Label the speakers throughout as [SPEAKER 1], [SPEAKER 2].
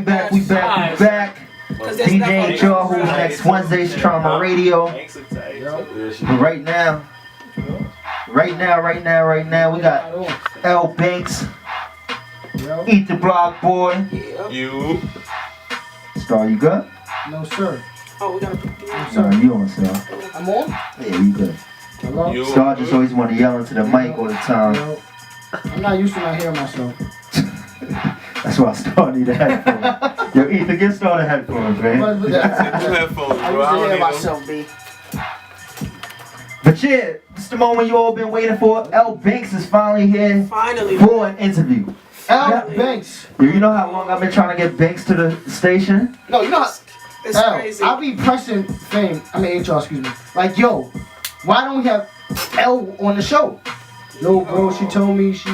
[SPEAKER 1] back. DJ Joe, who's next Wednesday's Trauma Radio. But right now, we got LBanks, EtherBlog Boii.
[SPEAKER 2] You.
[SPEAKER 1] Star, you good?
[SPEAKER 3] No, sir.
[SPEAKER 4] Oh, we gotta put the
[SPEAKER 1] Sorry, you on, Star?
[SPEAKER 3] I'm on?
[SPEAKER 1] Yeah, you good.
[SPEAKER 3] Hello?
[SPEAKER 1] Star just always want to yell into the mic all the time.
[SPEAKER 3] Yo, I'm not used to not hearing myself.
[SPEAKER 1] That's why Star need a headphone. Yo, Ether, get Star the headphones, man.
[SPEAKER 2] Headphones,
[SPEAKER 3] I
[SPEAKER 2] bro.
[SPEAKER 3] used to hear
[SPEAKER 2] I
[SPEAKER 3] myself, B.
[SPEAKER 1] But yeah, it's the moment you all been waiting for. LBanks is finally here
[SPEAKER 4] Finally.
[SPEAKER 1] for an interview.
[SPEAKER 3] LBanks.
[SPEAKER 1] Yo, you know how long I've been trying to get Banks to the station?
[SPEAKER 3] No, you know how...
[SPEAKER 4] It's crazy.
[SPEAKER 3] I be pressing HR, excuse me. Like, yo, why don't we have L on the show? Yo, bro, she told me she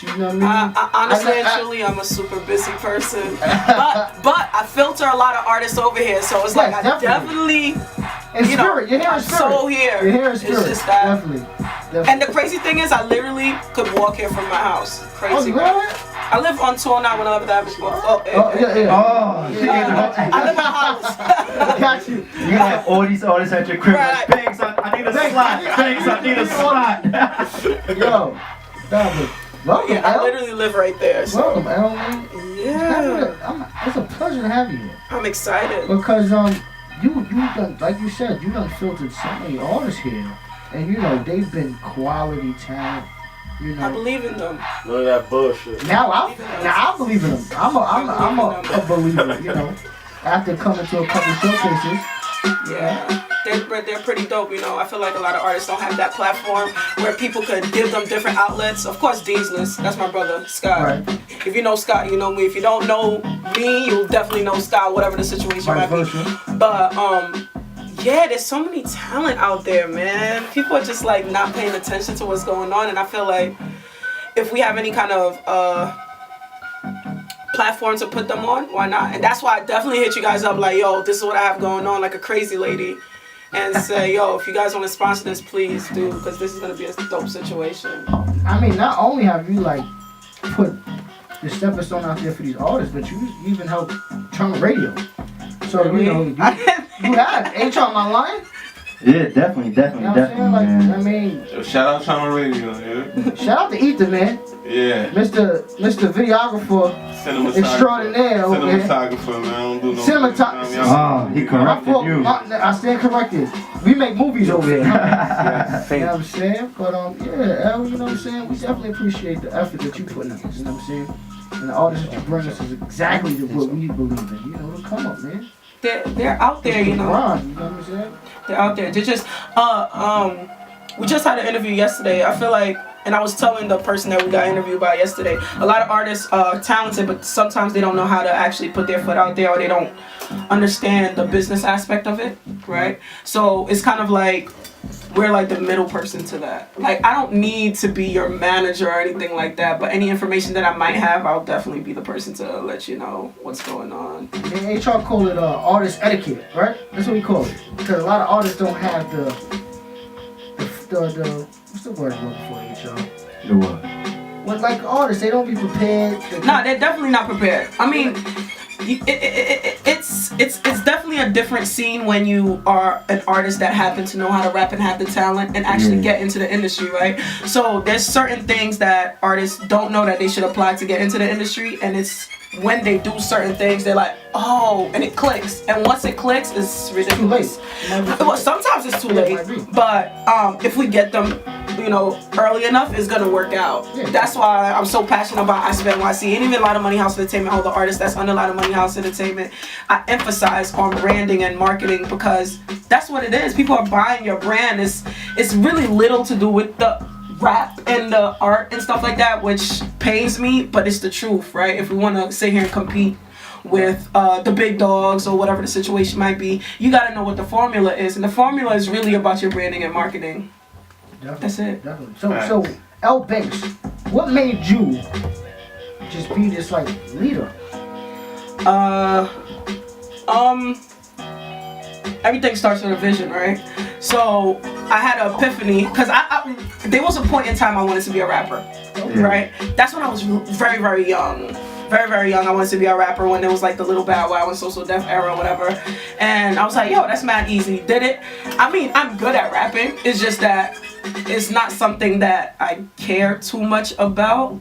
[SPEAKER 3] you know what I mean?
[SPEAKER 4] Honestly and truly, I'm a super busy person. but I filter a lot of artists over here, so it's like I definitely
[SPEAKER 3] in spirit, you're here in spirit.
[SPEAKER 4] So here.
[SPEAKER 3] You're here in spirit.
[SPEAKER 4] It's just that.
[SPEAKER 3] Definitely.
[SPEAKER 4] And the crazy thing is, I literally could walk here from my house. Crazy.
[SPEAKER 3] Oh, really?
[SPEAKER 4] I live on 209 when I live at Avenue. I live in a house.
[SPEAKER 3] Got you.
[SPEAKER 1] You have all these artists at your crib. Right. Banks, I need a slot. Banks, I need a slot.
[SPEAKER 3] Yo, welcome.
[SPEAKER 4] Yeah, I literally live right there. So.
[SPEAKER 3] Welcome, L. Man.
[SPEAKER 4] Yeah.
[SPEAKER 3] It's a pleasure to have you here.
[SPEAKER 4] I'm excited.
[SPEAKER 3] Because you done, like you said, you done filtered so many artists here, and you know they've been quality talent. You know,
[SPEAKER 4] I believe in them.
[SPEAKER 2] None of that bullshit.
[SPEAKER 3] Now I believe in them. I'm a believer. You know, after coming to a couple showcases.
[SPEAKER 4] Yeah, they're pretty dope. You know, I feel like a lot of artists don't have that platform where people could give them different outlets. Of course, Deesless, that's my brother Scott. Right. If you know Scott, you know me. If you don't know me, you'll definitely know Scott. Whatever the situation might be. But yeah, there's so many talent out there, man. People are just like not paying attention to what's going on, and I feel like if we have any kind of platform to put them on, why not? And that's why I definitely hit you guys up like, yo, this is what I have going on, like a crazy lady, and say, yo, if you guys want to sponsor this, please do, because this is gonna be a dope situation.
[SPEAKER 3] I mean, not only have you like put the stepping stone out there for these artists, but you even helped Trauma Radio. So you know, you have H on my line.
[SPEAKER 1] Yeah, definitely.
[SPEAKER 3] You know what I'm saying? Like,
[SPEAKER 1] man.
[SPEAKER 3] I mean,
[SPEAKER 2] Yo, shout out Trauma Radio, yeah.
[SPEAKER 3] Shout out to Ether, man.
[SPEAKER 2] Yeah.
[SPEAKER 3] Mr. Videographer extraordinaire over here.
[SPEAKER 2] Cinematographer, man. I don't do no
[SPEAKER 3] Cinematographer.
[SPEAKER 1] Oh, he corrected you.
[SPEAKER 3] I stand corrected. We make movies over here. You know what I'm saying? But yeah, L, you know what I'm saying? We definitely appreciate the effort that you put in. You know what I'm saying? And the artists that you bring us is exactly what we believe in. You know, to come up, man.
[SPEAKER 4] They're out there, you know.
[SPEAKER 3] You know what I'm saying?
[SPEAKER 4] They're out there. They're just we just had an interview yesterday. I feel like, and I was telling the person that we got interviewed by yesterday, a lot of artists are talented, but sometimes they don't know how to actually put their foot out there, or they don't understand the business aspect of it, right? So it's kind of like we're like the middle person to that. Like, I don't need to be your manager or anything like that, but any information that I might have, I'll definitely be the person to let you know what's going on.
[SPEAKER 3] And HR call it artist etiquette, right? That's what we call it. Because a lot of artists don't have the what's the word I'm looking for, HR?
[SPEAKER 1] The what?
[SPEAKER 3] Well, like artists, they don't be prepared.
[SPEAKER 4] Nah, they're definitely not prepared. I mean, it's definitely a different scene when you are an artist that happen to know how to rap and have the talent and actually get into the industry, right? So there's certain things that artists don't know that they should apply to get into the industry, and it's when they do certain things, they're like, oh, and it clicks. And once it clicks, it's ridiculous. Well, sometimes it's too late, but if we get them, you know, early enough, it's gonna work out. That's why I'm so passionate about iSpitNYC and even Lot of Money House Entertainment, all the artists that's under Lot of Money House Entertainment. I emphasize on branding and marketing because that's what it is. People are buying your brand. It's really little to do with the rap and the art and stuff like that, which pains me, but it's the truth, right? If we want to sit here and compete with the big dogs or whatever the situation might be, you got to know what the formula is, and the formula is really about your branding and marketing.
[SPEAKER 3] Definitely,
[SPEAKER 4] that's it.
[SPEAKER 3] Definitely. So LBanks, what made you just be this like leader?
[SPEAKER 4] Everything starts with a vision, right? So I had an epiphany because there was a point in time I wanted to be a rapper, right? That's when I was very, very young. very, very young. I wanted to be a rapper when there was like the Little Bow Wow and So So Def era or whatever. And I was like, yo, that's mad easy. Did it. I mean, I'm good at rapping. It's just that it's not something that I care too much about.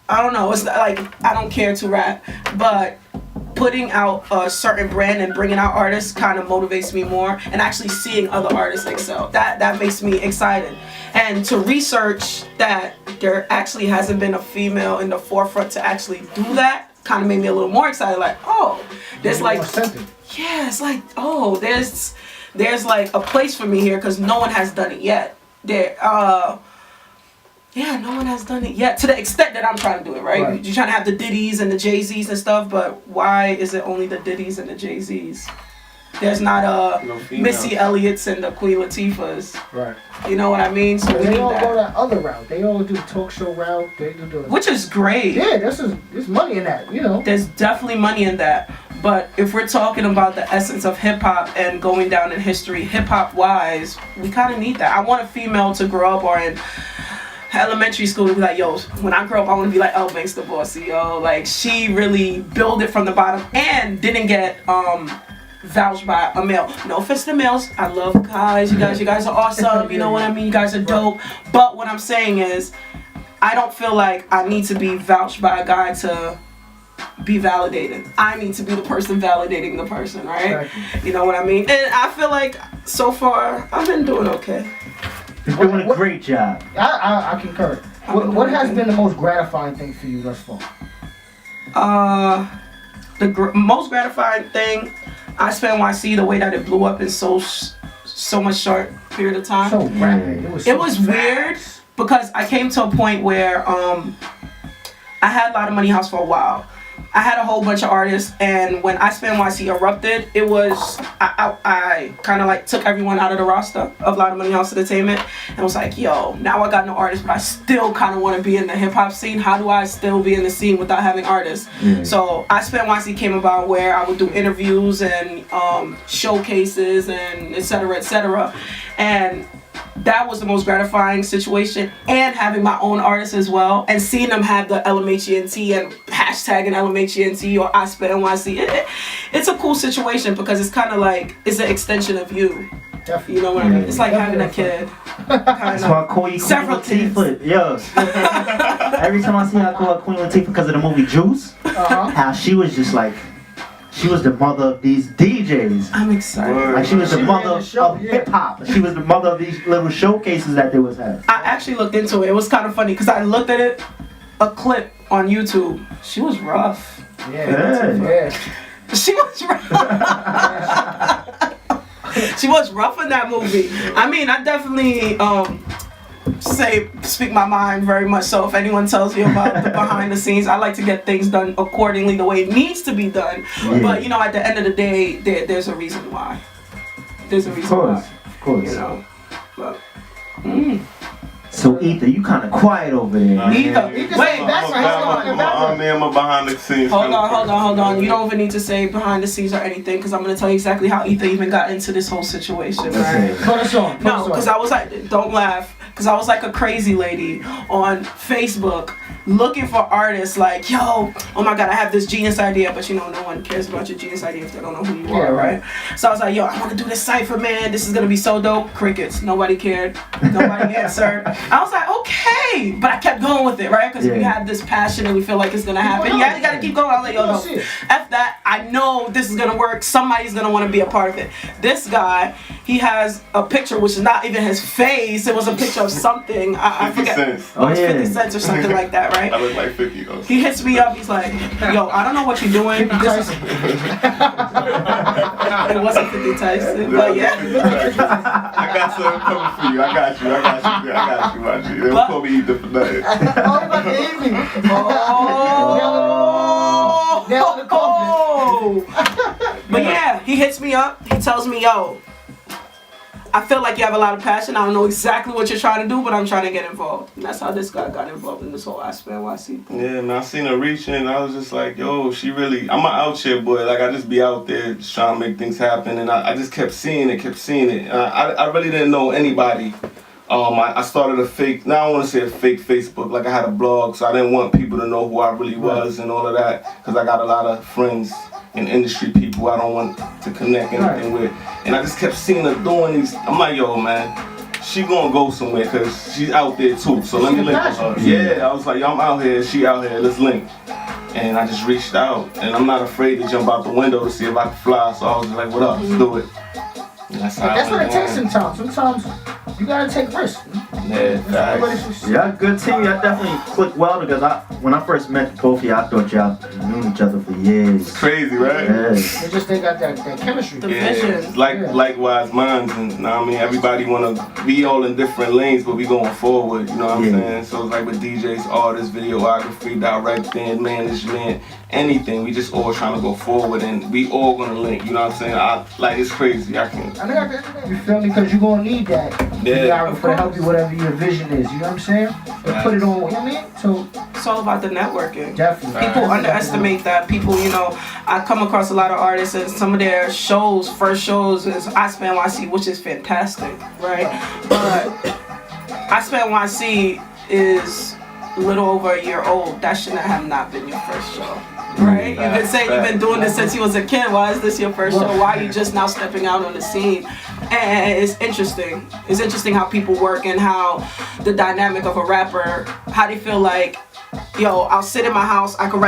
[SPEAKER 4] I don't know. It's not like I don't care to rap, but putting out a certain brand and bringing out artists kind of motivates me more, and actually seeing other artists excel, that makes me excited. And to research that there actually hasn't been a female in the forefront to actually do that kind of made me a little more excited. Like, oh, there's like, yeah, it's like, oh, there's like a place for me here because no one has done it yet. Yeah, no one has done it yet to the extent that I'm trying to do it, right? You're trying to have the Diddy's and the Jay-Z's and stuff, but why is it only the Diddy's and the Jay-Z's? There's not Missy Elliott's and the Queen Latifah's. Right. You know what I mean? So
[SPEAKER 3] they all go that other route. They all do talk show route. They do the...
[SPEAKER 4] Which is great.
[SPEAKER 3] Yeah, there's money in that, you know.
[SPEAKER 4] There's definitely money in that. But if we're talking about the essence of hip-hop and going down in history, hip-hop wise, we kind of need that. I want a female to grow up or in elementary school to be like, yo, when I grow up I want to be like LBanksDaBossy, yo. Like, she really built it from the bottom and didn't get vouched by a male. No offense to males, I love guys. You guys are awesome. You know what I mean? You guys are dope. But what I'm saying is, I don't feel like I need to be vouched by a guy to be validated. I need to be the person validating the person, right? You know what I mean? And I feel like so far I've been doing okay.
[SPEAKER 1] You're doing a great job.
[SPEAKER 3] I concur. What has been the most gratifying thing for you thus far?
[SPEAKER 4] The most gratifying thing, iSpitNYC, the way that it blew up in so much short period of time.
[SPEAKER 3] So rapid.
[SPEAKER 4] It was weird because I came to a point where I had a lot of money house for a while. I had a whole bunch of artists, and when iSpitNYC erupted, it was I kind of like took everyone out of the roster of Lot of Money House Entertainment, and was like, yo, now I got no artists, but I still kind of want to be in the hip hop scene. How do I still be in the scene without having artists? So iSpitNYC came about where I would do interviews and showcases and etc. And that was the most gratifying situation, and having my own artists as well, and seeing them have the LMHENT and hashtagging LMHENT or iSpitNYC. It's a cool situation because it's kind of like, it's an extension of you. Definitely. You know what I mean? It's like having a kid.
[SPEAKER 1] That's why I call you
[SPEAKER 4] several
[SPEAKER 1] Queen Latifah. Yo. Every time I see her, I call her Queen Latifah because of the movie Juice. How she was just like, she was the mother of these DJs.
[SPEAKER 4] I'm excited.
[SPEAKER 1] Like, she was the mother of hip hop. She was the mother of these little showcases that they was having.
[SPEAKER 4] I actually looked into it. It was kind of funny because I looked at it, a clip on YouTube. She was rough.
[SPEAKER 3] Yeah.
[SPEAKER 4] She was rough. She was rough in that movie. I mean, I definitely speak my mind very much. So if anyone tells me about the behind the scenes, I like to get things done accordingly the way it needs to be done. But you know, at the end of the day, there's a reason why. There's a reason why.
[SPEAKER 1] Of course.
[SPEAKER 4] You know. But,
[SPEAKER 1] So Ether, you kind of quiet over there.
[SPEAKER 4] Ether,
[SPEAKER 3] wait,
[SPEAKER 2] that's I'm behind the scenes.
[SPEAKER 4] Hold on. You don't even need to say behind the scenes or anything, because I'm gonna tell you exactly how Ether even got into this whole situation. Right?
[SPEAKER 3] Put us on.
[SPEAKER 4] No, because I was like, don't laugh. Because I was like a crazy lady on Facebook looking for artists like, yo, oh my God, I have this genius idea, but you know, no one cares about your genius idea if they don't know who you are, right? So I was like, yo, I want to do this cypher, man. This is going to be so dope. Crickets. Nobody cared. Nobody answered. I was like, okay. But I kept going with it, right? Because we had this passion and we feel like it's going to happen. Yeah, you got to keep going. I was like, yo, no. F that. I know this is going to work. Somebody's going to want to be a part of it. This guy, he has a picture, which is not even his face. It was a picture of something. I forget.
[SPEAKER 2] Cents.
[SPEAKER 4] Oh, it's 50 cents or something like that, right?
[SPEAKER 2] I look like 50 though.
[SPEAKER 4] He hits me up. He's like, yo, I don't know what you're doing. This is... It wasn't 50 Tyson, but yeah.
[SPEAKER 2] I got something coming for you. I got you, my G. They don't call me Ether for nothing.
[SPEAKER 4] But yeah, he hits me up. He tells me, yo, I feel like you have a lot of passion. I don't know exactly what you're trying to do, but I'm trying to get involved. And that's how this guy got involved in this whole iSpitNYC thing.
[SPEAKER 2] Yeah, man, I seen her reaching, and I was just like, yo, she really, I'm an out here boy. Like, I just be out there just trying to make things happen. And I just kept seeing it. I really didn't know anybody I started a fake, now I want to say a fake Facebook, like I had a blog, so I didn't want people to know who I really was and all of that, because I got a lot of friends and industry people I don't want to connect anything with. And I just kept seeing her doing these, I'm like, yo man, she gonna go somewhere because she's out there too, so let me link with her. Yeah, I was like, yo, I'm out here, she out here, let's link. And I just reached out, and I'm not afraid to jump out the window to see if I can fly, so I was just like, what up, let's do it. And that's
[SPEAKER 3] what it takes sometimes. Sometimes you gotta take risks.
[SPEAKER 1] Yeah, good team. Y'all definitely clicked well together. When I first met both of y'all, I thought y'all knew each other for years.
[SPEAKER 2] It's crazy, right?
[SPEAKER 1] Yes.
[SPEAKER 3] They got that chemistry.
[SPEAKER 4] The vision.
[SPEAKER 2] Likewise minds, and I mean everybody wanna be all in different lanes, but we going forward. You know what I'm saying? So it's like with DJs, artists, videography, directing, management, anything. We just all trying to go forward, and we all gonna link. You know what I'm saying? It's crazy. I can't.
[SPEAKER 3] You feel me? Because you're gonna need that.
[SPEAKER 2] Yeah.
[SPEAKER 3] For to help you whatever your vision is. You know what I'm saying? And put it on. You know what I mean? So
[SPEAKER 4] it's all about the networking.
[SPEAKER 3] Definitely.
[SPEAKER 4] People underestimate that. People, you know, I come across a lot of artists and some of their first shows is iSpitNYC, which is fantastic, right? But iSpitNYC is a little over a year old. That should have not been your first show. Right? You've been saying you've been doing this since you was a kid. Why is this your first show? Why are you just now stepping out on the scene? And it's interesting. It's interesting how people work and how the dynamic of a rapper, how they feel like, yo, I'll sit in my house, I could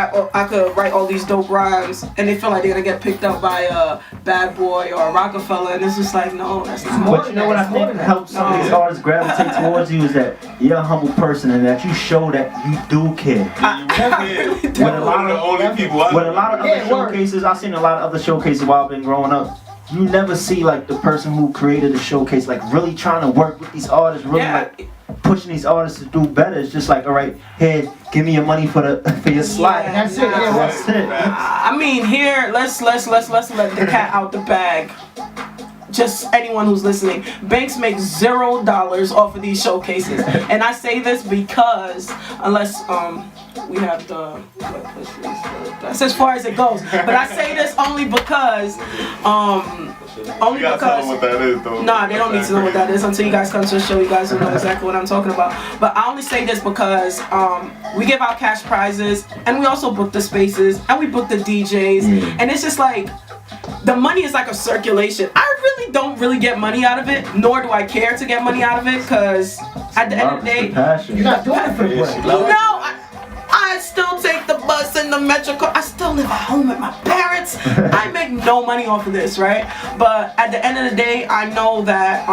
[SPEAKER 4] write all these dope rhymes, and they feel like they're gonna get picked up by a Bad Boy or a Rockefeller, and it's just like, no, that's not.
[SPEAKER 1] But you know what I think helps some of these artists gravitate towards you is that you're a humble person and that you show that you do care. With a lot of other showcases, I've seen a lot of other showcases while I've been growing up. You never see like the person who created the showcase like really trying to work with these artists, really like pushing these artists to do better. It's just like, all right, here, give me your money for your slide.
[SPEAKER 3] That's it.
[SPEAKER 1] That's it.
[SPEAKER 4] I mean, here, let's let the cat out the bag. Just anyone who's listening, Banks makes $0 off of these showcases, and I say this because unless we have that's as far as it goes. But I say this only because
[SPEAKER 2] you gotta tell them what that is, though.
[SPEAKER 4] Nah, they don't need to know what that is until you guys come to the show. You guys will know exactly what I'm talking about. But I only say this because we give out cash prizes, and we also book the spaces, and we book the DJs, and it's just like the money is like a circulation. I really don't really get money out of it, nor do I care to get money out of it, because at the end of the day,
[SPEAKER 3] you're not doing it for the bread.
[SPEAKER 4] No, I still take the bus and the metro car. I still live at home with my parents. I make no money off of this, right? But at the end of the day, I know that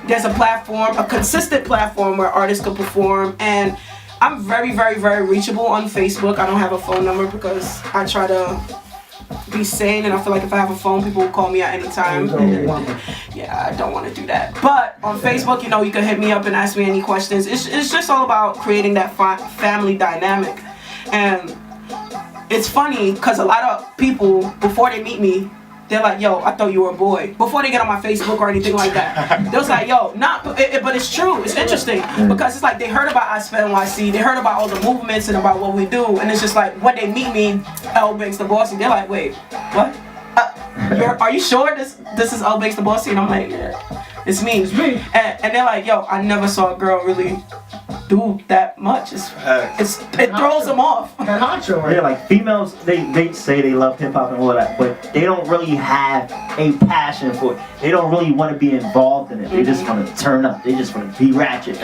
[SPEAKER 4] there's a platform, a consistent platform where artists can perform, and I'm very, very, very reachable on Facebook. I don't have a phone number because I try to be sane, and I feel like if I have a phone, people will call me at any time. Yeah, I don't want to do that. But on Facebook, you know, you can hit me up and ask me any questions. It's just all about creating that family dynamic. And it's funny because a lot of people, before they meet me, they're like, yo, I thought you were a boy. Before they get on my Facebook or anything like that. They was like, yo, but it's true. It's interesting because it's like they heard about iSpitNYC, they heard about all the movements and about what we do, and it's just like when they meet me, LBanksDaBossy, they're like, wait, what? Are you sure this is LBanksDaBossy? And I'm like, yeah, it's me. And they're like, yo, I never saw a girl really do that much. It throws them off.
[SPEAKER 1] Yeah, like females, they say they love hip hop and all of that, but they don't really have a passion for it. They don't really want to be involved in it. They just want to turn up. They just want to be ratchet.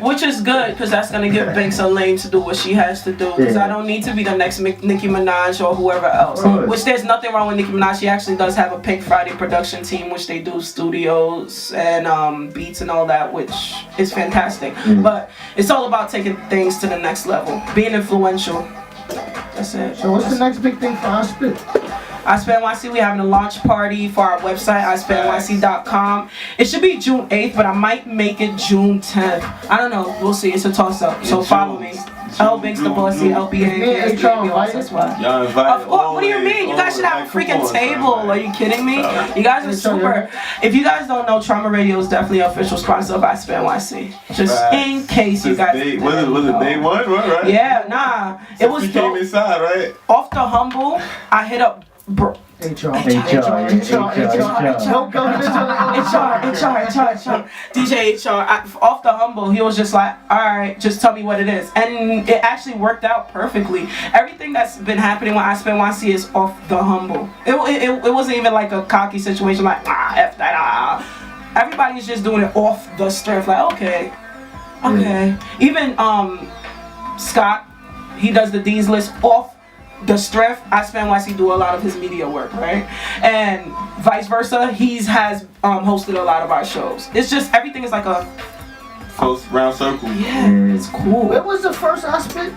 [SPEAKER 4] Which is good, because that's gonna give Banks a lane to do what she has to do. Because I don't need to be the next Nicki Minaj or whoever else. Which there's nothing wrong with Nicki Minaj. She actually does have a Pink Friday production team, which they do studios and beats and all that, which is fantastic. But it's all about taking things to the next level, being influential. That's it.
[SPEAKER 3] So what's the next big thing for iSpit?
[SPEAKER 4] iSpitNYC, we're having a launch party for our website, iSpitNYC.com. It should be June 8th, but I might make it June 10th. I don't know. We'll see. It's a toss-up. So follow me. LBanksDaBossy, LBanksDaBossy. That's why.
[SPEAKER 2] Y'all invited.
[SPEAKER 4] What do you mean? You guys should have a freaking table. Are you kidding me? You guys are super. If you guys don't know, Trauma Radio is definitely an official sponsor of iSpitNYC. Just in case you guys.
[SPEAKER 2] Was it day one, right?
[SPEAKER 4] Yeah, nah. It was
[SPEAKER 2] we came inside, right?
[SPEAKER 4] Off the humble, I hit up Bro.
[SPEAKER 3] HR.
[SPEAKER 4] HR. DJ HR. Off the humble, he was just like, alright, just tell me what it is. And it actually worked out perfectly. Everything that's been happening with iSpitNYC is off the humble. It wasn't even like a cocky situation like, F that, Everybody's just doing it off the strength, like, okay. Even Scott, he does the Dean's List off the strength. iSpitNYC do a lot of his media work, right? And vice versa, he has hosted a lot of our shows. It's just everything is like a
[SPEAKER 2] close round circle.
[SPEAKER 4] Yeah, it's cool.
[SPEAKER 3] Where was the first iSpit?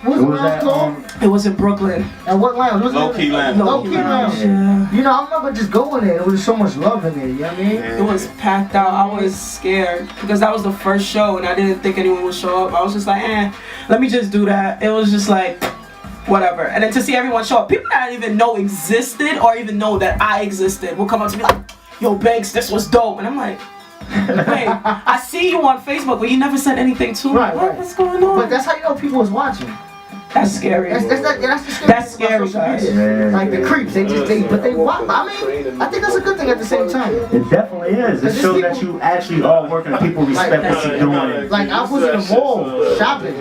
[SPEAKER 3] What was the called?
[SPEAKER 4] It was in Brooklyn.
[SPEAKER 3] At what lounge?
[SPEAKER 2] Low Key Lounge.
[SPEAKER 3] Low Key Lounge.
[SPEAKER 4] Yeah.
[SPEAKER 3] You know, I remember just going there. There was so much love in there. You know what I mean?
[SPEAKER 4] It was packed out. I was scared because that was the first show, and I didn't think anyone would show up. I was just like, let me just do that. It was just like, whatever. And then to see everyone show up, people that I didn't even know existed or even know that I existed will come up to me like, yo, Banks, this was dope. And I'm like, wait, I see you on Facebook, but you never said anything to me. What's going on?
[SPEAKER 3] But that's how you know people was watching.
[SPEAKER 4] That's scary.
[SPEAKER 3] That's scary, guys. Like the creeps, but they watch. I mean, I think that's a good thing at the same time.
[SPEAKER 1] It definitely is. It shows that you actually are working and people respect what you're doing.
[SPEAKER 3] Like I was in the mall shopping,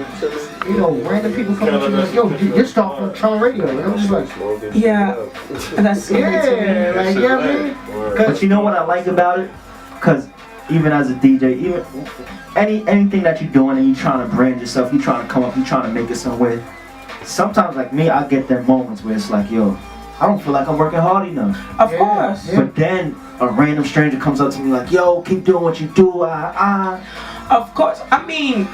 [SPEAKER 3] you know, random people coming to me like, yo, you're stuff on Tron Radio. And I'm just like,
[SPEAKER 4] yeah, that's scary too.
[SPEAKER 3] Like, you know what I mean?
[SPEAKER 1] But you know what I like about it? Because even as a DJ, even anything that you're doing and you're trying to brand yourself, you're trying to come up, you're trying to make it somewhere. Sometimes, like me, I get them moments where it's like, yo, I don't feel like I'm working hard enough.
[SPEAKER 4] Of course.
[SPEAKER 1] But then a random stranger comes up to me like, yo, keep doing what you do.
[SPEAKER 4] Of course. I mean,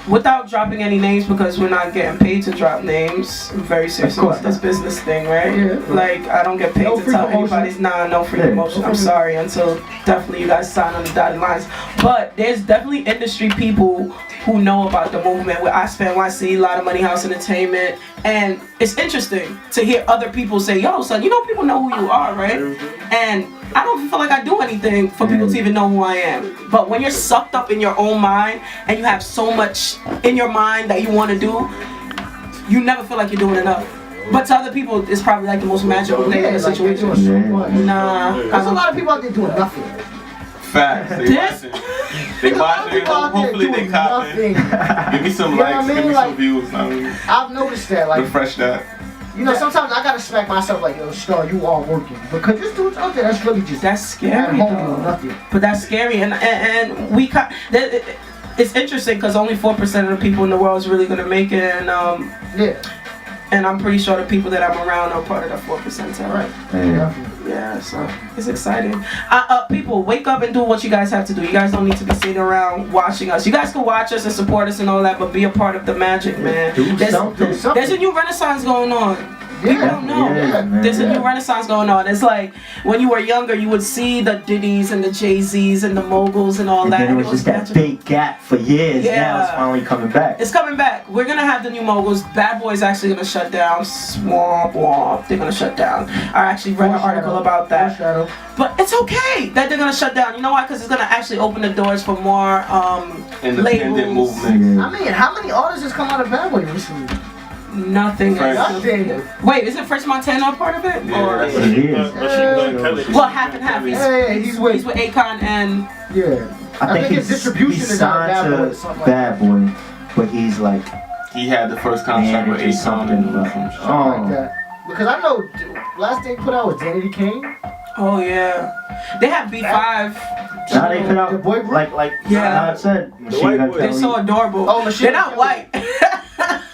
[SPEAKER 4] without dropping any names because we're not getting paid to drop names. Very serious about this business thing, right?
[SPEAKER 3] Yeah.
[SPEAKER 4] Like, I don't get paid to tell anybody's no free promotion. I'm sorry until definitely you guys sign on the dotted lines. But there's definitely industry people who know about the movement with iSpitNYC, a lot of Money House Entertainment, and it's interesting to hear other people say, yo, son, you know people know who you are, right? And I don't feel like I do anything for people to even know who I am. But when you're sucked up in your own mind and you have so much in your mind that you want to do, you never feel like you're doing enough. But to other people, it's probably like the most magical thing in the situation. Nah.
[SPEAKER 3] There's a lot of people out there doing nothing.
[SPEAKER 2] Facts. They watching. Hopefully they copying. Give me some likes. Give me some views.
[SPEAKER 3] I've noticed that. Like,
[SPEAKER 2] refresh that.
[SPEAKER 3] You know, sometimes I gotta smack myself like, yo, Star, you are working. Because this dude's out there, that's really just
[SPEAKER 4] scary.
[SPEAKER 3] At home doing nothing.
[SPEAKER 4] But that's scary, and we it's interesting because only 4% of the people in the world is really gonna make it, and and I'm pretty sure the people that I'm around are part of the 4%. Right. Yeah, so it's exciting. People, wake up and do what you guys have to do. You guys don't need to be sitting around watching us. You guys can watch us and support us and all that, but be a part of the magic, man. There's a new renaissance going on. People don't know. There's a new renaissance going on. It's like when you were younger, you would see the Diddy's and the Jay-Z's and the moguls and all that.
[SPEAKER 1] And then it was just that big gap for years. Now it's finally coming back.
[SPEAKER 4] It's coming back. We're gonna have the new moguls. Bad Boi's actually gonna shut down. Swamp Womp. They're gonna shut down. I actually read an article about that. But it's okay that they're gonna shut down. You know why? Because it's gonna actually open the doors for more
[SPEAKER 2] independent movement.
[SPEAKER 3] I mean, how many artists has come out of Bad Boy recently?
[SPEAKER 4] Nothing. Wait, isn't Fresh Montana a part of it?
[SPEAKER 1] Or
[SPEAKER 4] well, half and half. He's with Akon and
[SPEAKER 1] I think his distribution is signed to Bad Boy, but he's like
[SPEAKER 2] he had the first contract with Akon and
[SPEAKER 3] like that. Because I know last thing put out was Danity Kane.
[SPEAKER 4] Oh yeah, they have B5.
[SPEAKER 1] Now they put out the boy group? like I said, Machine Gun Kelly.
[SPEAKER 4] They're so adorable.
[SPEAKER 3] Oh,
[SPEAKER 4] they're not white.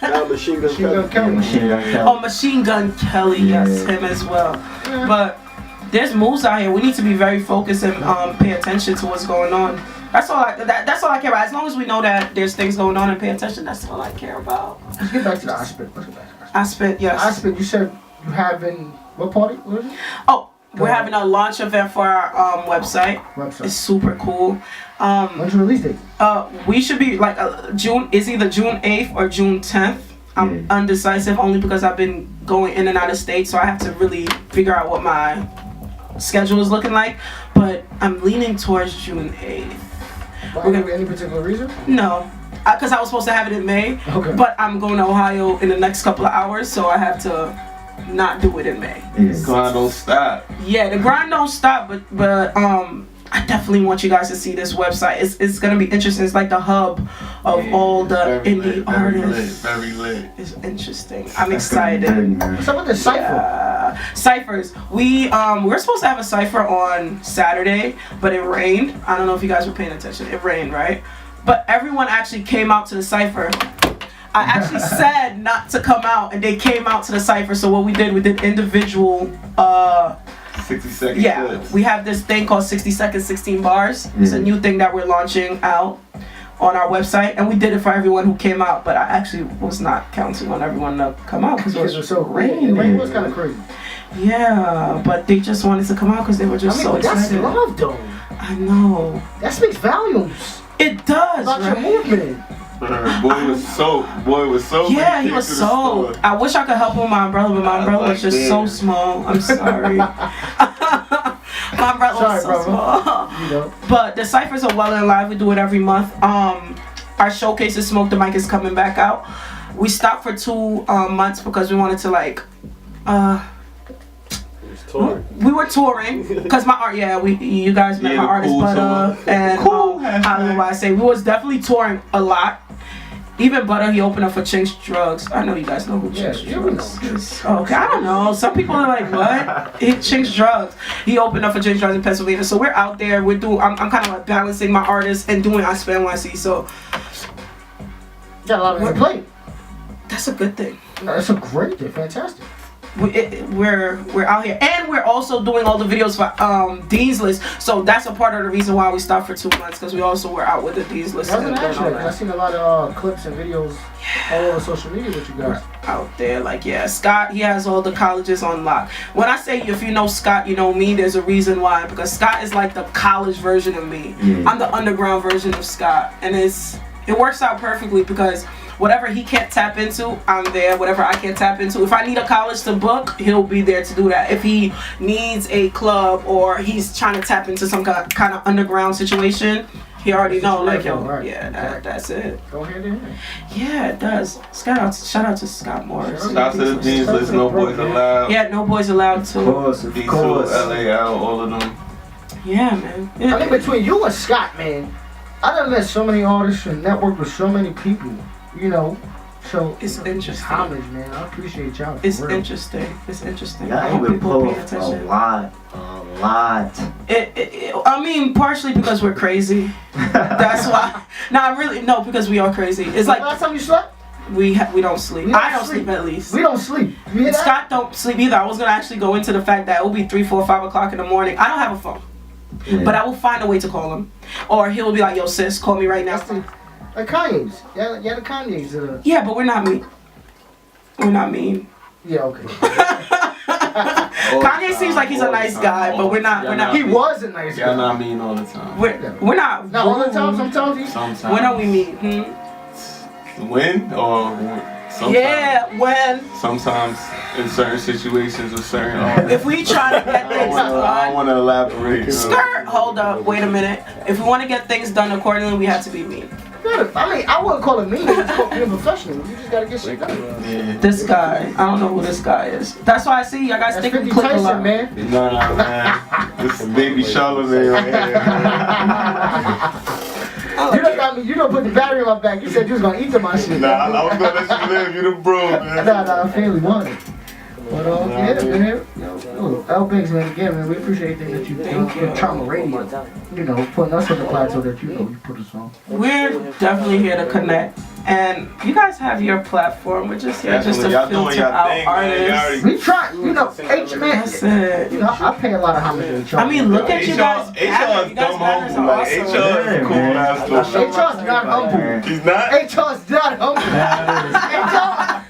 [SPEAKER 5] Now Machine Gun Kelly.
[SPEAKER 4] Oh, Machine Gun Kelly, yes, him as well. But there's moves out here. We need to be very focused and pay attention to what's going on. That's all I care about. As long as we know that there's things going on and pay attention, that's all I care about.
[SPEAKER 3] Let's get back to the iSpit.
[SPEAKER 4] iSpit, yes.
[SPEAKER 3] iSpit, you said you having what party? What is it?
[SPEAKER 4] Oh, we're having a launch event for our website. It's super cool.
[SPEAKER 3] When's your release date?
[SPEAKER 4] We should be like June. It's either June 8th or June 10th. I'm undecisive only because I've been going in and out of state, so I have to really figure out what my schedule is looking like. But I'm leaning towards June 8th.
[SPEAKER 3] Any particular reason?
[SPEAKER 4] No, because I was supposed to have it in May.
[SPEAKER 3] Okay.
[SPEAKER 4] But I'm going to Ohio in the next couple of hours, so I have to not do it in May.
[SPEAKER 2] Grind don't stop.
[SPEAKER 4] Yeah, the grind don't stop, but I definitely want you guys to see this website. It's gonna be interesting. It's like the hub of all the indie artists.
[SPEAKER 2] Very lit.
[SPEAKER 4] It's interesting. I'm excited.
[SPEAKER 3] What's up with the cipher?
[SPEAKER 4] Ciphers. We're supposed to have a cipher on Saturday, but it rained. I don't know if you guys were paying attention. It rained, right? But everyone actually came out to the cipher. I actually said not to come out, and they came out to the cipher. So what we did individual
[SPEAKER 2] 60-second clips.
[SPEAKER 4] We have this thing called 60 seconds, 16 bars. It's a new thing that we're launching out on our website, and we did it for everyone who came out, but I actually was not counting on everyone to come out because it was
[SPEAKER 3] so
[SPEAKER 4] raining.
[SPEAKER 3] The rain was kind of crazy.
[SPEAKER 4] Yeah, but they just wanted to come out because they were just so excited.
[SPEAKER 3] That's love, though.
[SPEAKER 4] I know.
[SPEAKER 3] That speaks volumes.
[SPEAKER 4] It does,
[SPEAKER 3] about
[SPEAKER 4] right?
[SPEAKER 3] your movement.
[SPEAKER 2] Boy was soaked.
[SPEAKER 4] Yeah, he was soaked. I wish I could help him with my umbrella, but my umbrella was just so small. I'm sorry. My umbrella was so small.
[SPEAKER 3] You know.
[SPEAKER 4] But the ciphers are well and live. We do it every month. Our showcase is Smoke the Mic is coming back out. We stopped for 2 months because we wanted to we were touring because my art. Yeah, you guys met my artist Butter and how do I say we was definitely touring a lot. Even Butter, he opened up for Chinks Drugs. I know you guys know who Chinks Drugs is. Okay, I don't know. Some people are like, what? Chinks Drugs. He opened up for Chinks Drugs in Pennsylvania. So we're out there. We're doing. I'm kind of like balancing my artists and doing iSpitNYC. So
[SPEAKER 3] got a lot on your plate.
[SPEAKER 4] That's a good thing.
[SPEAKER 3] No, that's a great thing. Fantastic.
[SPEAKER 4] We're out here, and we're also doing all the videos for Dean's List. So that's a part of the reason why we stopped for 2 months, because we also were out with the Dean's List.
[SPEAKER 3] I've seen a lot of clips and videos all over social media with you guys.
[SPEAKER 4] We're out there, Scott, he has all the colleges on lock. When I say if you know Scott, you know me, there's a reason why, because Scott is like the college version of me. I'm the underground version of Scott, and it works out perfectly because whatever he can't tap into, I'm there. Whatever I can't tap into. If I need a college to book, he'll be there to do that. If he needs a club or he's trying to tap into some kind of underground situation, he already know, that's it.
[SPEAKER 3] Go ahead and
[SPEAKER 4] yeah, it does. Shout out to Scott Morris.
[SPEAKER 2] Shout out to the Dean's List, No Boys Allowed.
[SPEAKER 4] Yeah, No Boys Allowed too.
[SPEAKER 1] Of course.
[SPEAKER 2] LA out, all of them.
[SPEAKER 4] Yeah, man. Yeah.
[SPEAKER 3] I mean, between you and Scott, man, I done met so many artists and networked with so many people. You know, so
[SPEAKER 4] it's interesting.
[SPEAKER 3] Homage, man. I appreciate y'all.
[SPEAKER 4] It's interesting. It's interesting.
[SPEAKER 1] Yeah, I even pull a lot.
[SPEAKER 4] I mean, partially because we're crazy. That's why. No, because we are crazy. It's like
[SPEAKER 3] last time you slept.
[SPEAKER 4] We don't sleep. I don't sleep at least.
[SPEAKER 3] We don't sleep.
[SPEAKER 4] Scott don't sleep either. I was gonna actually go into the fact that it will be 3, 4, 5 o'clock in the morning. I don't have a phone, but I will find a way to call him, or he'll be like, "Yo, sis, call me right now."
[SPEAKER 3] Like Kanye's. Yeah, the Kanye's.
[SPEAKER 4] Yeah, but we're not mean. We're not mean.
[SPEAKER 3] Yeah, okay.
[SPEAKER 4] Kanye seems like he's a nice guy, but we're not.
[SPEAKER 3] He was a nice guy.
[SPEAKER 2] Y'all not mean all the time.
[SPEAKER 4] We're not.
[SPEAKER 3] Not all the time. Sometimes.
[SPEAKER 4] When are we mean?
[SPEAKER 2] When or sometimes?
[SPEAKER 4] Yeah, when.
[SPEAKER 2] Sometimes in certain situations with certain artists.
[SPEAKER 4] If we try to get things done.
[SPEAKER 2] I don't want to elaborate.
[SPEAKER 4] Skirt. Hold up. Wait a minute. If we want to get things done accordingly, we have to be mean.
[SPEAKER 3] I mean, I wouldn't call it mean. It's called being professional. You just gotta get shit done.
[SPEAKER 2] Yeah.
[SPEAKER 4] This guy, I don't know who this guy is. That's why I see. I got to stick with click a lot.
[SPEAKER 2] Man. Nah, man. This is baby Charlemagne right here.
[SPEAKER 3] You don't put the battery on my back. You said you was gonna eat my shit.
[SPEAKER 2] Nah, I was gonna let you live. You the bro, man.
[SPEAKER 3] Nah, family wanted. But yeah, man. LBanks, man, again, man, we appreciate everything that you do for Trauma Radio. You know, putting us on the plateau that you put us on.
[SPEAKER 4] We're definitely here to connect. And you guys have your platform. We're just here just to filter out artists.
[SPEAKER 3] We try, man.
[SPEAKER 4] That's it.
[SPEAKER 3] I pay a lot of homage to HR.
[SPEAKER 4] I mean, look at you guys.
[SPEAKER 2] HR is dumb humble. Like, HR is cool ass.
[SPEAKER 3] HR's not humble.
[SPEAKER 2] He's not?
[SPEAKER 3] HR's not humble.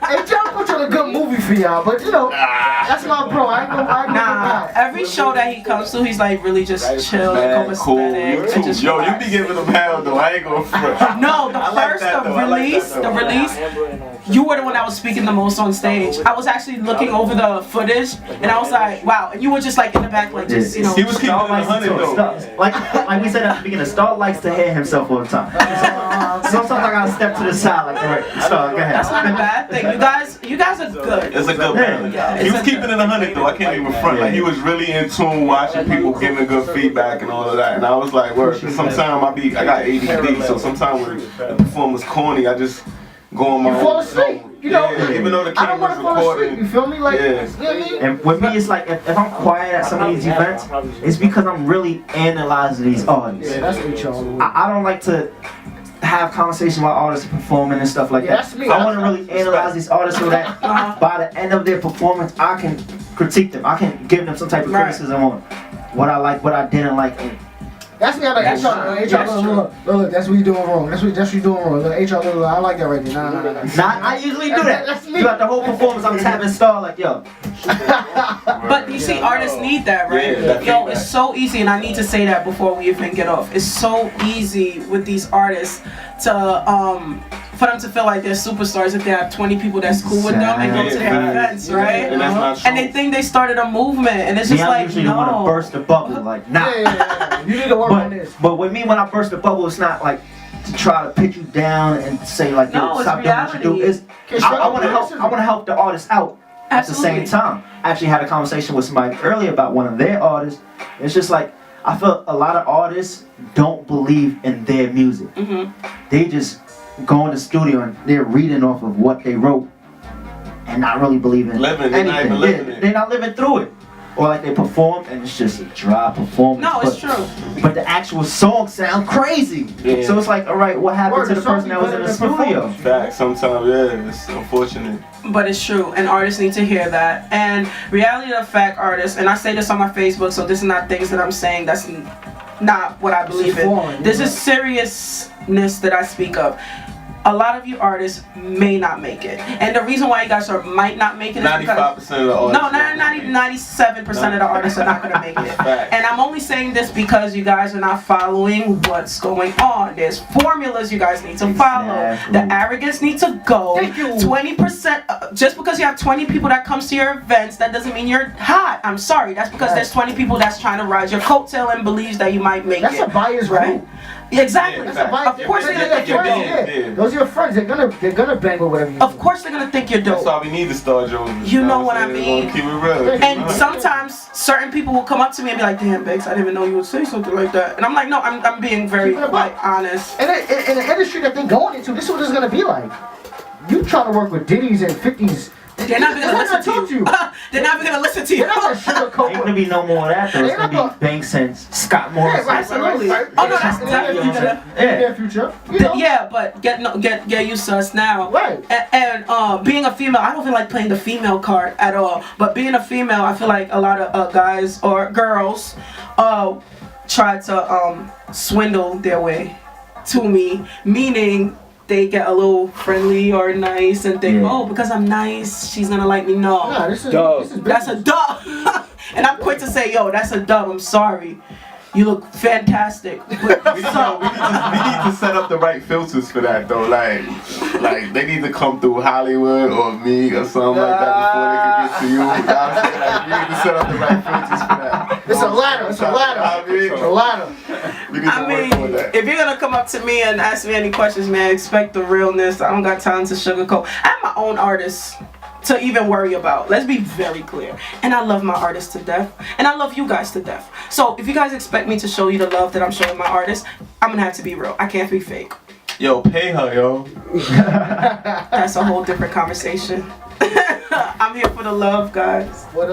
[SPEAKER 3] HR puts on a good movie for y'all, but that's my bro. I ain't gonna
[SPEAKER 4] every show that he comes to, he's like really just chill,
[SPEAKER 2] cool. You too. Yo, you be giving him hell though. I ain't gonna front.
[SPEAKER 4] No, the release, you were the one that was speaking the most on stage. I was actually looking over the footage, and I was like, wow. And you were just like in the back, like just, you know.
[SPEAKER 2] He was keeping it 100 though.
[SPEAKER 1] Like we said at the beginning, Star likes to hear himself all the time. Sometimes I gotta step to the side, like, all right, Star, go ahead.
[SPEAKER 4] That's not a bad thing. You guys are good.
[SPEAKER 2] It's a good balance.
[SPEAKER 4] Yeah,
[SPEAKER 2] He was keeping it 100 though. I can't even front. Like he was really in tune, watching people giving good feedback and all of that. And I was like, word. Sometimes I got ADD, so sometimes when the performance corny, I just go on my own.
[SPEAKER 3] You fall asleep. You know,
[SPEAKER 2] even though the
[SPEAKER 3] I don't want
[SPEAKER 2] camera's
[SPEAKER 3] to fall asleep.
[SPEAKER 2] recording.
[SPEAKER 3] You feel me? Like,
[SPEAKER 2] Yeah.
[SPEAKER 3] you know what I mean?
[SPEAKER 1] And with me, it's like if I'm quiet at some of these events, it's because I'm really analyzing these artists.
[SPEAKER 3] Yeah, that's what y'all.
[SPEAKER 1] I don't like to have conversations while artists are performing and stuff like
[SPEAKER 3] Yeah,
[SPEAKER 1] that.
[SPEAKER 3] that's me.
[SPEAKER 1] I want to really analyze these artists so that by the end of their performance, I can critique them. I can give them some type of criticism on what I like, what I didn't like. And
[SPEAKER 3] That's me. I'm like, look, that's what you doing wrong. That's what you doing wrong. Look, HR, look, I like that right there. Nah.
[SPEAKER 1] I usually do that.
[SPEAKER 3] That's me.
[SPEAKER 1] Throughout the whole performance, I'm tapping Star like, yo.
[SPEAKER 4] But you see, artists need that, right?
[SPEAKER 2] Yeah,
[SPEAKER 4] Yo, it's so easy, and I need to say that before we even get off. It's so easy with these artists to for them to feel like they're superstars if they have 20 people that's cool with them and go to their events, right?
[SPEAKER 2] And that's not true.
[SPEAKER 4] And they think they started a movement, and it's just
[SPEAKER 1] I'm
[SPEAKER 4] like,
[SPEAKER 1] usually the one to burst the bubble, like, nah.
[SPEAKER 3] Yeah. You need to work on this.
[SPEAKER 1] But with me, when I burst the bubble, it's not like to try to pitch you down and say like, yo,
[SPEAKER 4] No,
[SPEAKER 1] stop
[SPEAKER 4] it's
[SPEAKER 1] doing what you do.
[SPEAKER 4] reality.
[SPEAKER 1] I want to help. I want to help the artist out. At the
[SPEAKER 4] Absolutely.
[SPEAKER 1] same time, I actually had a conversation with somebody earlier about one of their artists. It's just like I feel a lot of artists don't believe in their music. They just go in the studio and they're reading off of what they wrote and not really believing
[SPEAKER 2] Living, they're not
[SPEAKER 1] anything.
[SPEAKER 2] even living it.
[SPEAKER 1] They're not living through it. Or like they perform and it's just a dry performance.
[SPEAKER 4] No, it's true.
[SPEAKER 1] But the actual songs sound crazy.
[SPEAKER 2] Yeah.
[SPEAKER 1] So it's like, all right, what happened to the
[SPEAKER 3] song
[SPEAKER 1] person that was in the
[SPEAKER 3] better than
[SPEAKER 1] studio?
[SPEAKER 2] Fact, sometimes, yeah, it's unfortunate.
[SPEAKER 4] But it's true, and artists need to hear that. And reality of the fact, artists, and I say this on my Facebook, so this is not things that I'm saying that's not what I believe in. This is seriousness that I speak of. A lot of you artists may not make it, and the reason why you guys might not make it is
[SPEAKER 2] 95%
[SPEAKER 4] because
[SPEAKER 2] of the artists.
[SPEAKER 4] no, not even 97% of the artists are not gonna make it. And I'm only saying this because you guys are not following what's going on. There's formulas you guys need to follow.
[SPEAKER 1] Exactly.
[SPEAKER 4] The arrogance needs to go. 20%. Just because you have 20 people that comes to your events, that doesn't mean you're hot. I'm sorry. That's because there's 20 people that's trying to ride your coattail and believes that you might make
[SPEAKER 3] That's
[SPEAKER 4] it.
[SPEAKER 3] a biased
[SPEAKER 4] right?
[SPEAKER 3] group.
[SPEAKER 4] Exactly.
[SPEAKER 3] That's a biased.
[SPEAKER 4] Of course they're gonna think you're dope.
[SPEAKER 3] Those are your friends. They're gonna bang with whatever you
[SPEAKER 4] Of
[SPEAKER 3] do.
[SPEAKER 4] course they're gonna think you're
[SPEAKER 2] That's
[SPEAKER 4] dope.
[SPEAKER 2] why we need to start Jones.
[SPEAKER 4] You know what I mean?
[SPEAKER 2] Keep it real.
[SPEAKER 4] And sometimes certain people will come up to me and be like, "Damn, Banks, I didn't even know you would say something like that." And I'm like, "No, I'm being very like honest."
[SPEAKER 3] And in the industry that they're going into, this is what it's gonna be like. You trying to work with Diddy's and 50's.
[SPEAKER 4] They're not gonna listen to you. They're not gonna listen to you.
[SPEAKER 3] They're not gonna sugarcoat
[SPEAKER 1] Ain't gonna be no more of that though. It's gonna be Banks and Scott Morris.
[SPEAKER 3] Yeah, absolutely.
[SPEAKER 4] Oh no, that's definitely future.
[SPEAKER 3] In their future. You know?
[SPEAKER 4] Yeah, but get used to us now.
[SPEAKER 3] Right.
[SPEAKER 4] And being a female, I don't feel like playing the female card at all. But being a female, I feel like a lot of guys or girls try to swindle their way to me, meaning they get a little friendly or nice and think, oh, because I'm nice, she's gonna like me. No,
[SPEAKER 3] Nah, this is
[SPEAKER 4] that's a dub. And I'm quick to say, yo, that's a dub. I'm sorry. You look fantastic. But
[SPEAKER 2] We need to set up the right filters for that though. Like they need to come through Hollywood or me or something like that before they can get to you. You know what I'm saying? Like, you need to set up the right filters for that.
[SPEAKER 3] It's a ladder. It's a ladder. It's a ladder.
[SPEAKER 2] We need to
[SPEAKER 4] I
[SPEAKER 2] work on
[SPEAKER 4] mean,
[SPEAKER 2] that.
[SPEAKER 4] if you're gonna come up to me and ask me any questions, man, expect the realness. I don't got time to sugarcoat. I have my own artists to even worry about. Let's be very clear. And I love my artists to death. And I love you guys to death. So if you guys expect me to show you the love that I'm showing my artists, I'm gonna have to be real. I can't be fake.
[SPEAKER 2] Yo, pay her, yo.
[SPEAKER 4] That's a whole different conversation. I'm here for the love, guys.
[SPEAKER 3] What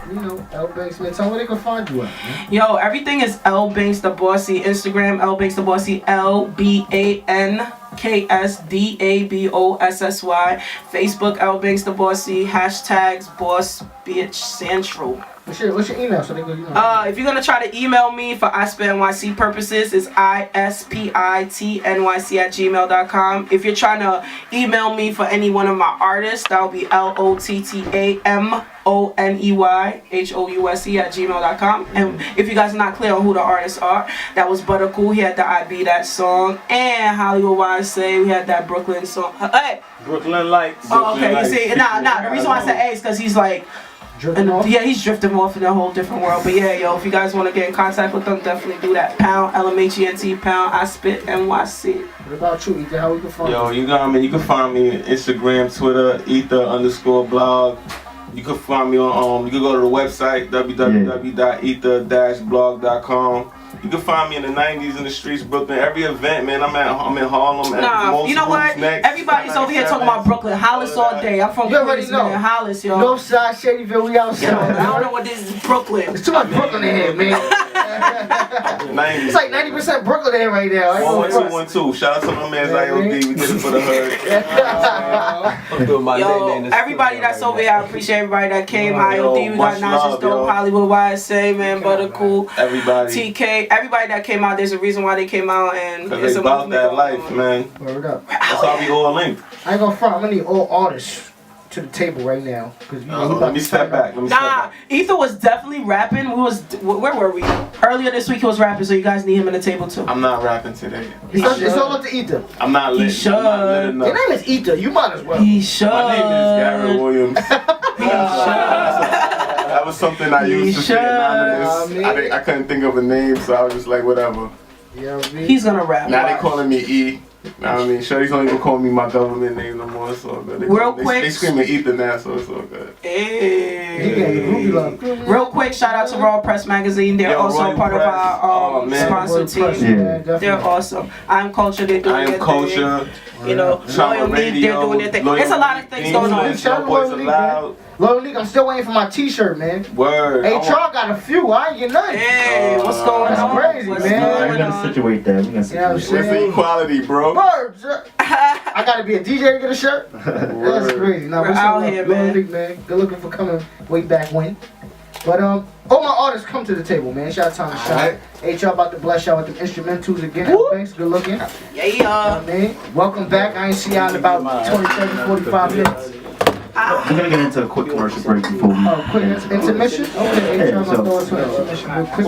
[SPEAKER 3] you know, L Banks, man, tell me where they can find you at, man.
[SPEAKER 4] Yo, everything is LBanksDaBossy. Instagram, LBanksDaBossy, LBanksDaBossy. Facebook, LBanksDaBossy. Hashtags, Boss, Bitch, Central.
[SPEAKER 3] What's your email so they go, you know?
[SPEAKER 4] If you're gonna try to email me for iSpitNYC purposes, it's iSpitNYC@gmail.com. If you're trying to email me for any one of my artists, that'll be LOTTAMO BoneyHousey@gmail.com. And if you guys are not clear on who the artists are, that was Buttercool. He had the I Be That song, and Hollywood YSA. We had that Brooklyn song. Hey.
[SPEAKER 2] Brooklyn Lights.
[SPEAKER 4] Oh, okay. You see, nah. The reason why I said A is because he's like. Yeah, he's drifting off in a whole different world. But yeah, yo, if you guys want to get in contact with them, definitely do that. Pound LMHENT pound iSpitNYC.
[SPEAKER 3] What about you, Ether? How we can find you?
[SPEAKER 2] Yo, you can find me on Instagram, Twitter, Ether_blog. You can find me on you can go to the website www.ether-blog.com. You can find me in the 90s in the streets, Brooklyn. Every event, man, I'm in Harlem.
[SPEAKER 4] Nah, you know what? Everybody's over here talking about Brooklyn. Hollis all day. I'm from Queens, man. Hollis, yo.
[SPEAKER 3] Northside, Shadyville, we outside.
[SPEAKER 4] I don't know what this is, Brooklyn.
[SPEAKER 3] It's too much Brooklyn in here, man. It's like 90% Brooklyn in here right now.
[SPEAKER 2] 11212. Shout out to my man IOD. We did it for the hood.
[SPEAKER 4] Yo, everybody that's over here, I appreciate everybody that came. IOD, we got Najas Dope, Hollywood YSA, man, Buttercool,
[SPEAKER 2] everybody.
[SPEAKER 4] TK, everybody that came out. There's a reason why they came out, and it's
[SPEAKER 2] they about that life, man.
[SPEAKER 3] Word up.
[SPEAKER 2] That's how we all linked.
[SPEAKER 3] I ain't gonna front. I'm gonna need all artists to the table right now.
[SPEAKER 2] Let me step back.
[SPEAKER 4] Ether was definitely rapping. Where were we? Earlier this week he was rapping, so you guys need him in the table too.
[SPEAKER 2] I'm not rapping today.
[SPEAKER 3] It's all up to Ether.
[SPEAKER 2] I'm not lit.
[SPEAKER 4] He should.
[SPEAKER 3] Your name is Ether. You might as well.
[SPEAKER 4] He should.
[SPEAKER 2] My name is Garrett Williams.
[SPEAKER 4] He should.
[SPEAKER 2] That was something I used to say anonymous. I couldn't think of a name, so I was just like, whatever.
[SPEAKER 3] Yeah,
[SPEAKER 4] he's gonna rap.
[SPEAKER 2] Now they calling me E. I mean, Shorty's don't even call me my government name no more. It's all good. They screaming Ether now, so it's all good.
[SPEAKER 4] Hey. Real quick, shout out to Raw Press Magazine. They're also part of our sponsor team. They're awesome. I'm Culture. They're doing their thing. You know, Loyal League, they're doing their thing. There's a lot of things going on.
[SPEAKER 3] Loyal League, I'm still waiting for my t-shirt, man.
[SPEAKER 2] Word.
[SPEAKER 3] HR got a few. I ain't get none.
[SPEAKER 4] Hey, what's going on?
[SPEAKER 3] That's crazy, man.
[SPEAKER 1] We're gonna situate that. We're gonna situate
[SPEAKER 2] What's the equality, bro?
[SPEAKER 3] Words. I gotta be a DJ to get a shirt. That's crazy. Now,
[SPEAKER 4] we're out here, man.
[SPEAKER 3] League, man. Good looking for coming way back when. But all my artists come to the table, man. Shout out to Thomas HR about to bless y'all with the instrumentals again. Thanks. Good looking.
[SPEAKER 4] Yeah.
[SPEAKER 3] Man. Welcome back. I ain't see y'all in about 27, 45 minutes.
[SPEAKER 1] We're gonna get into a quick commercial break before we.
[SPEAKER 3] Quick intermission? Okay,
[SPEAKER 1] Yeah,
[SPEAKER 3] HR gonna throw us an intermission real quick.